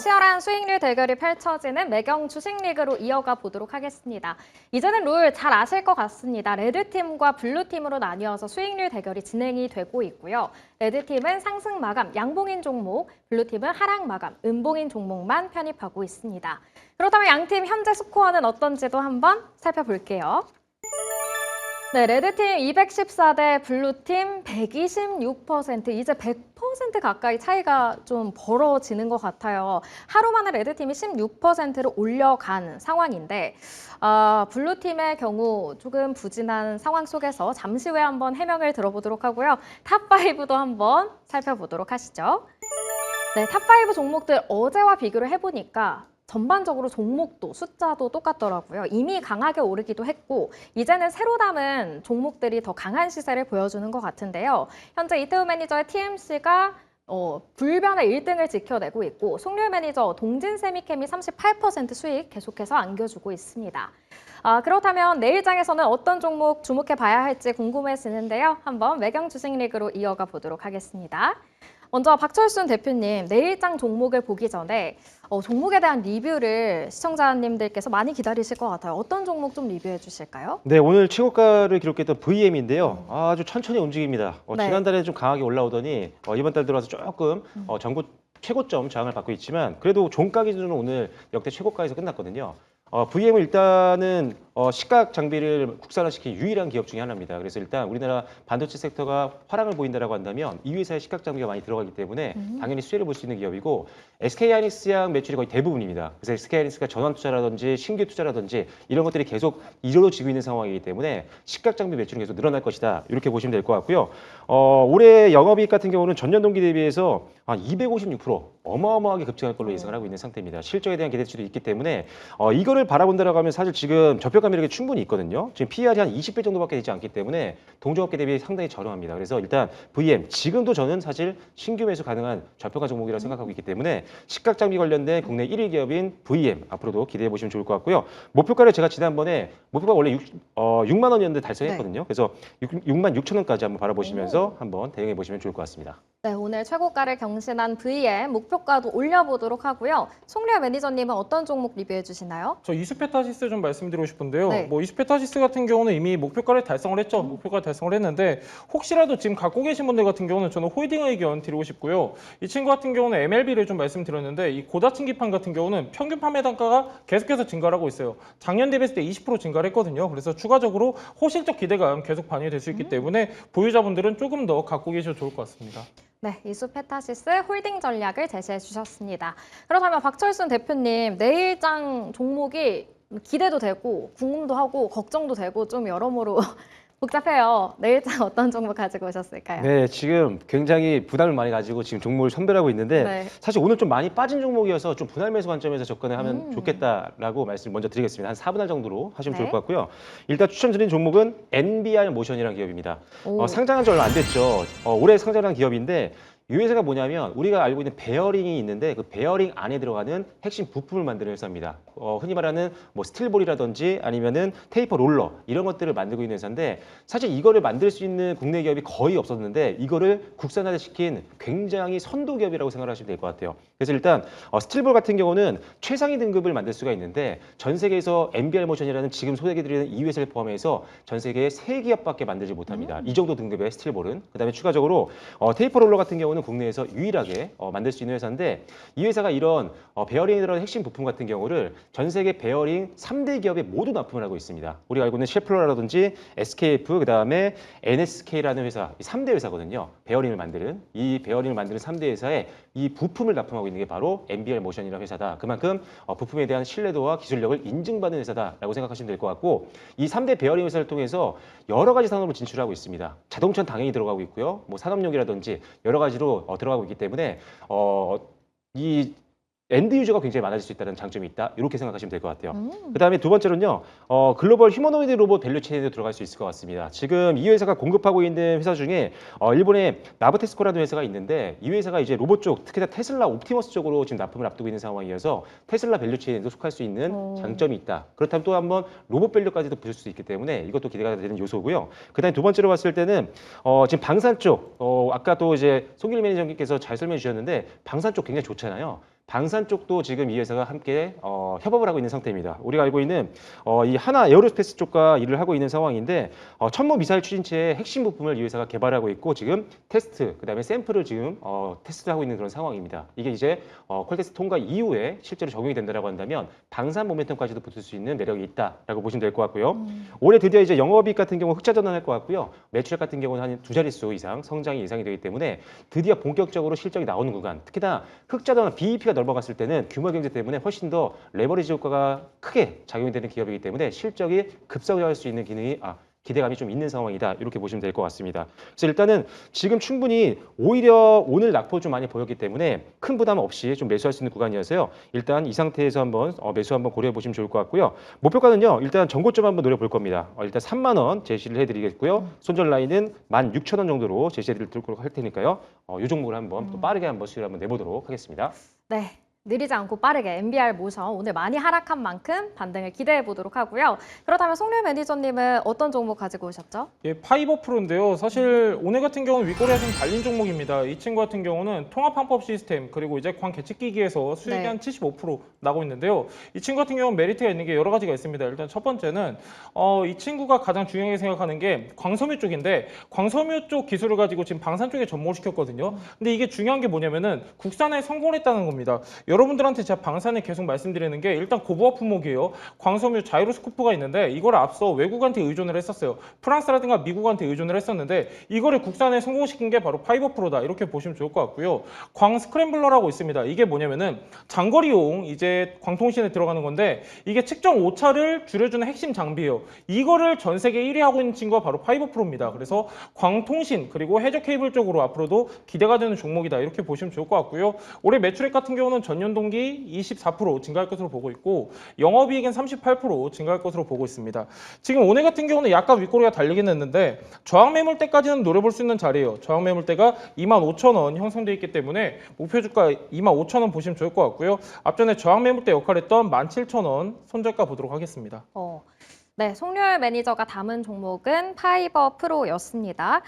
치열한 수익률 대결이 펼쳐지는 매경 주식리그로 이어가 보도록 하겠습니다. 이제는 룰 잘 아실 것 같습니다. 레드팀과 블루팀으로 나뉘어서 수익률 대결이 진행이 되고 있고요. 레드팀은 상승 마감, 양봉인 종목, 블루팀은 하락 마감, 음봉인 종목만 편입하고 있습니다. 그렇다면 양팀 현재 스코어는 어떤지도 한번 살펴볼게요. 네, 레드팀 214대 블루팀 126%, 이제 100% 가까이 차이가 좀 벌어지는 것 같아요. 하루 만에 레드팀이 16%를 올려간 상황인데 블루팀의 경우 조금 부진한 상황 속에서 잠시 후에 한번 해명을 들어보도록 하고요. 탑5도 한번 살펴보도록 하시죠. 네, 탑5 종목들 어제와 비교를 해보니까 전반적으로 종목도 숫자도 똑같더라고요. 이미 강하게 오르기도 했고 이제는 새로 담은 종목들이 더 강한 시세를 보여주는 것 같은데요. 현재 이태우 매니저의 TMC가 불변의 1등을 지켜내고 있고 송률 매니저 동진세미캠이 38% 수익 계속해서 안겨주고 있습니다. 그렇다면 내일장에서는 어떤 종목 주목해 봐야 할지 궁금해지는데요. 한번 매경 주식리그로 이어가 보도록 하겠습니다. 먼저 박철순 대표님, 내일장 종목을 보기 전에 종목에 대한 리뷰를 시청자님들께서 많이 기다리실 것 같아요. 어떤 종목 좀 리뷰해 주실까요? 네, 오늘 최고가를 기록했던 VM인데요. 아주 천천히 움직입니다. 네. 지난달에 좀 강하게 올라오더니 이번 달 들어와서 조금 전고 최고점 저항을 받고 있지만 그래도 종가 기준으로 오늘 역대 최고가에서 끝났거든요. VM은 일단은 시각 장비를 국산화시킨 유일한 기업 중에 하나입니다. 그래서 일단 우리나라 반도체 섹터가 화랑을 보인다라고 한다면 이 회사에 시각 장비가 많이 들어가기 때문에 당연히 수혜를 볼 수 있는 기업이고 SK하이닉스양 매출이 거의 대부분입니다. 그래서 SK하이닉스가 전환 투자라든지 신규 투자라든지 이런 것들이 계속 이루어지고 있는 상황이기 때문에 시각 장비 매출은 계속 늘어날 것이다. 이렇게 보시면 될 것 같고요. 올해 영업이익 같은 경우는 전년 동기 대비해서 256% 어마어마하게 급증할 걸로 예상을 하고 있는 상태입니다. 실적에 대한 기대치도 있기 때문에 이거를 바라본다라고 하면 사실 지금 저평가 매력이 충분히 있거든요. 지금 PER이 한 20배 정도밖에 되지 않기 때문에 동종업계 대비 상당히 저렴합니다. 그래서 일단 VM 지금도 저는 사실 신규 매수 가능한 저평가 종목이라고 생각하고 있기 때문에 시각 장비 관련된 국내 1위 기업인 VM 앞으로도 기대해 보시면 좋을 것 같고요. 목표가를 제가 지난번에 목표가 원래 6만 원이었는데 달성했거든요. 그래서 6만 6천 원까지 한번 바라보시면서 한번 대응해 보시면 좋을 것 같습니다. 네, 오늘 최고가를 경신한 VM 목표가도 올려보도록 하고요. 송려 매니저님은 어떤 종목 리뷰해 주시나요? 저 이수페타시스 좀 말씀드리고 싶은데요. 네. 이수페타시스 같은 경우는 이미 목표가를 달성을 했죠. 목표가 달성을 했는데 혹시라도 지금 갖고 계신 분들 같은 경우는 저는 홀딩 의견 드리고 싶고요. 이 친구 같은 경우는 MLB를 좀 말씀드렸는데 이 고다층 기판 같은 경우는 평균 판매 단가가 계속해서 증가를 하고 있어요. 작년 대비했을 때 20% 증가를 했거든요. 그래서 추가적으로 호실적 기대감 계속 반영될 수 있기 때문에 보유자분들은 조금 더 갖고 계셔도 좋을 것 같습니다. 네, 이수페타시스 홀딩 전략을 제시해 주셨습니다. 그렇다면 박철순 대표님, 내일장 종목이 기대도 되고 궁금도 하고 걱정도 되고 좀 여러모로 복잡해요. 내일장 어떤 종목 가지고 오셨을까요? 네, 지금 굉장히 부담을 많이 가지고 지금 종목을 선별하고 있는데 네. 사실 오늘 좀 많이 빠진 종목이어서 좀 분할 매수 관점에서 접근을 하면 좋겠다라고 말씀을 먼저 드리겠습니다. 한 4분할 정도로 하시면 네. 좋을 것 같고요. 일단 추천드린 종목은 NBR 모션이라는 기업입니다. 상장한 지 얼마 안 됐죠. 올해 상장한 기업인데 이 회사가 뭐냐면 우리가 알고 있는 베어링이 있는데 그 베어링 안에 들어가는 핵심 부품을 만드는 회사입니다. 흔히 말하는 뭐 스틸볼이라든지 아니면은 테이퍼 롤러 이런 것들을 만들고 있는 회사인데 사실 이거를 만들 수 있는 국내 기업이 거의 없었는데 이거를 국산화시킨 굉장히 선도 기업이라고 생각하시면 될 것 같아요. 그래서 일단 스틸볼 같은 경우는 최상위 등급을 만들 수가 있는데 전 세계에서 NBR 모션이라는 지금 소개해드리는 이 회사를 포함해서 전 세계에 3기업밖에 만들지 못합니다. 이 정도 등급의 스틸볼은. 그다음에 추가적으로 테이퍼 롤러 같은 경우는 국내에서 유일하게 만들 수 있는 회사인데 이 회사가 이런 베어링에 들어가는 핵심 부품 같은 경우를 전 세계 베어링 3대 기업에 모두 납품을 하고 있습니다. 우리가 알고 있는 셰플러라든지 SKF 그다음에 NSK라는 회사, 이 3대 회사거든요. 베어링을 만드는 이 베어링을 만드는 3대 회사에 이 부품을 납품하고 있는 게 바로 NBR 모션이라는 회사다. 그만큼 부품에 대한 신뢰도와 기술력을 인증받는 회사다라고 생각하시면 될 것 같고 이 3대 베어링 회사를 통해서 여러 가지 산업으로 진출하고 있습니다. 자동차는 당연히 들어가고 있고요. 뭐 산업용이라든지 여러 가지로 들어가고 있기 때문에 이 엔드 유저가 굉장히 많아질 수 있다는 장점이 있다. 이렇게 생각하시면 될 것 같아요. 그다음에 두 번째로는요. 글로벌 휴머노이드 로봇 밸류 체인에도 들어갈 수 있을 것 같습니다. 지금 이 회사가 공급하고 있는 회사 중에 일본의 나브테스코라는 회사가 있는데 이 회사가 이제 로봇 쪽, 특히나 테슬라 옵티머스 쪽으로 지금 납품을 앞두고 있는 상황이어서 테슬라 밸류 체인에도 속할 수 있는 장점이 있다. 그렇다면 또 한번 로봇 밸류까지도 보실 수 있기 때문에 이것도 기대가 되는 요소고요. 그다음에 두 번째로 봤을 때는 지금 방산 쪽, 아까 또 이제 송길 매니저님께서 잘 설명해 주셨는데 방산 쪽 굉장히 좋잖아요. 방산 쪽도 지금 이 회사가 함께 협업을 하고 있는 상태입니다. 우리가 알고 있는 이 하나 에어로스페이스 쪽과 일을 하고 있는 상황인데 천무 미사일 추진체의 핵심 부품을 이 회사가 개발하고 있고 지금 테스트, 그다음에 샘플을 지금 테스트하고 있는 그런 상황입니다. 이게 이제 퀄테스트 통과 이후에 실제로 적용이 된다라고 한다면 방산 모멘텀까지도 붙을 수 있는 매력이 있다라고 보시면 될 것 같고요. 올해 드디어 이제 영업이익 같은 경우 흑자 전환할 것 같고요. 매출액 같은 경우는 한 두 자릿수 이상 성장이 예상이 되기 때문에 드디어 본격적으로 실적이 나오는 구간, 특히나 흑자 전환 BEP가 넘어갔을 때는 규모 경제 때문에 훨씬 더 레버리지 효과가 크게 작용이 되는 기업이기 때문에 실적이 급성장할 수 있는 기대감이 좀 있는 상황이다. 이렇게 보시면 될 것 같습니다. 그래서 일단은 지금 충분히 오히려 오늘 낙폭 좀 많이 보였기 때문에 큰 부담 없이 좀 매수할 수 있는 구간이어서요. 일단 이 상태에서 한번 매수 한번 고려해 보시면 좋을 것 같고요. 목표가는요. 일단 전고점 한번 노려볼 겁니다. 일단 3만 원 제시를 해드리겠고요. 손절 라인은 16,000원 정도로 제시해 드리도록 할 테니까요. 이 종목을 한번 또 빠르게 한번 수익을 한번 내보도록 하겠습니다. 네. 느리지 않고 빠르게 MBR 모션 오늘 많이 하락한 만큼 반등을 기대해 보도록 하고요. 그렇다면 송려 매니저님은 어떤 종목 가지고 오셨죠? 예, 파이버 프로인데요. 사실 오늘 같은 경우는 윗꼬리가 좀 달린 종목입니다. 이 친구 같은 경우는 통합항법 시스템 그리고 이제 광 계측기기에서 수익이 네. 한 75% 나고 있는데요. 이 친구 같은 경우는 메리트가 있는 게 여러 가지가 있습니다. 일단 첫 번째는 이 친구가 가장 중요하게 생각하는 게 광섬유 쪽인데 광섬유 쪽 기술을 가지고 지금 방산 쪽에 접목을 시켰거든요. 근데 이게 중요한 게 뭐냐면은 국산에 성공했다는 겁니다. 여러분들한테 제가 방산을 계속 말씀드리는 게 일단 고부하 품목이에요. 광섬유 자이로스코프가 있는데 이걸 앞서 외국한테 의존을 했었어요. 프랑스라든가 미국한테 의존을 했었는데 이거를 국산에 성공시킨 게 바로 파이버 프로다. 이렇게 보시면 좋을 것 같고요. 광 스크램블러라고 있습니다. 이게 뭐냐면은 장거리용 이제 광통신에 들어가는 건데 이게 측정 오차를 줄여주는 핵심 장비예요. 이거를 전 세계 1위 하고 있는 친구가 바로 파이버 프로입니다. 그래서 광통신 그리고 해저 케이블 쪽으로 앞으로도 기대가 되는 종목이다. 이렇게 보시면 좋을 것 같고요. 올해 매출액 같은 경우는 전년 동기 24% 증가할 것으로 보고 있고 영업이익은 38% 증가할 것으로 보고 있습니다. 지금 오늘 같은 경우는 약간 윗꼬리가 달리긴 했는데 저항 매물대까지는 노려볼 수 있는 자리예요. 저항 매물대가 25,000원 형성되어 있기 때문에 목표 주가 25,000원 보시면 좋을 것 같고요. 앞전에 저항 매물대 역할했던 17,000원 손절가 보도록 하겠습니다. 네, 송려열 매니저가 담은 종목은 파이버 프로였습니다.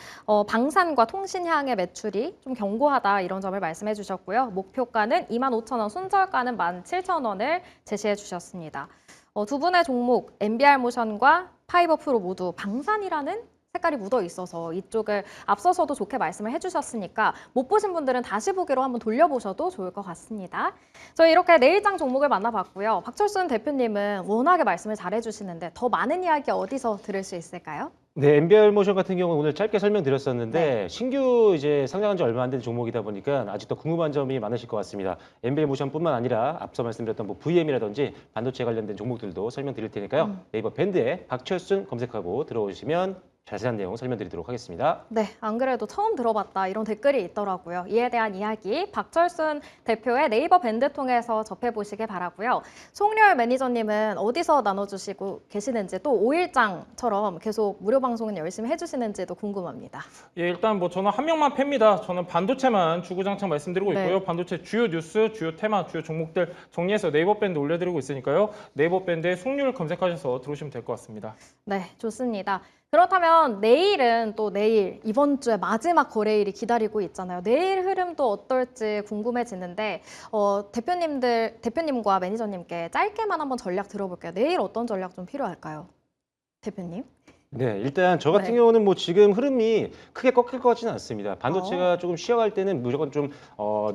방산과 통신향의 매출이 좀 견고하다 이런 점을 말씀해 주셨고요. 목표가는 25,000원, 손절가는 17,000원을 제시해 주셨습니다. 두 분의 종목 MBR 모션과 파이버 프로 모두 방산이라는 색깔이 묻어 있어서 이쪽을 앞서서도 좋게 말씀을 해주셨으니까 못 보신 분들은 다시 보기로 한번 돌려보셔도 좋을 것 같습니다. 저희 이렇게 내일장 종목을 만나봤고요. 박철순 대표님은 워낙에 말씀을 잘해주시는데 더 많은 이야기 어디서 들을 수 있을까요? 네, MBR 모션 같은 경우는 오늘 짧게 설명드렸었는데 신규 이제 상장한 지 얼마 안 된 종목이다 보니까 아직도 궁금한 점이 많으실 것 같습니다. MBR 모션뿐만 아니라 앞서 말씀드렸던 뭐 VM이라든지 반도체 관련된 종목들도 설명드릴 테니까요. 네이버 밴드에 박철순 검색하고 들어오시면 자세한 내용 설명드리도록 하겠습니다. 네, 안 그래도 처음 들어봤다 이런 댓글이 있더라고요. 이에 대한 이야기 박철순 대표의 네이버 밴드 통해서 접해보시길 바라고요. 송려열 매니저님은 어디서 나눠주시고 계시는지 또 5일장처럼 계속 무료 방송은 열심히 해주시는지도 궁금합니다. 예, 일단 뭐 저는 한 명만 팹니다. 저는 반도체만 주구장창 말씀드리고 있고요. 반도체 주요 뉴스, 주요 테마, 주요 종목들 정리해서 네이버 밴드 올려드리고 있으니까요. 네이버 밴드에 송률 검색하셔서 들어오시면 될 것 같습니다. 네, 좋습니다. 그렇다면 내일은 또 내일 이번 주에 마지막 거래일이 기다리고 있잖아요. 내일 흐름도 어떨지 궁금해지는데 대표님과 매니저님께 짧게만 한번 전략 들어볼게요. 내일 어떤 전략 좀 필요할까요? 대표님? 네, 일단 저 같은 경우는 뭐 지금 흐름이 크게 꺾일 것 같지는 않습니다. 반도체가 조금 쉬어갈 때는 무조건 좀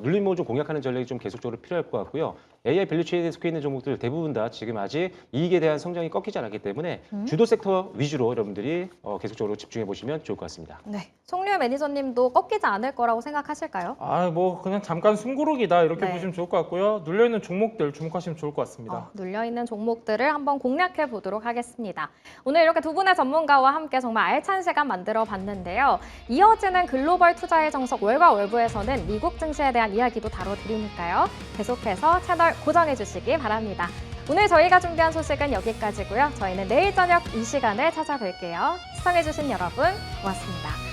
눌림목을 좀 공략하는 전략이 좀 계속적으로 필요할 것 같고요. AI 밸류체인에 속해 있는 종목들 대부분 다 지금 아직 이익에 대한 성장이 꺾이지 않았기 때문에 주도 섹터 위주로 여러분들이 계속적으로 집중해 보시면 좋을 것 같습니다. 네, 송려 매니저님도 꺾이지 않을 거라고 생각하실까요? 뭐 그냥 잠깐 숨고르기다 이렇게 네. 보시면 좋을 것 같고요. 눌려있는 종목들 주목하시면 좋을 것 같습니다. 눌려있는 종목들을 한번 공략해 보도록 하겠습니다. 오늘 이렇게 두 분의 전문가와 함께 정말 알찬 시간 만들어 봤는데요. 이어지는 글로벌 투자의 정석 월과 월부에서는 미국 증시에 대한 이야기도 다뤄드리니까요. 계속해서 채널 고정해 주시기 바랍니다. 오늘 저희가 준비한 소식은 여기까지고요. 저희는 내일 저녁 이 시간에 찾아뵐게요. 시청해 주신 여러분 고맙습니다.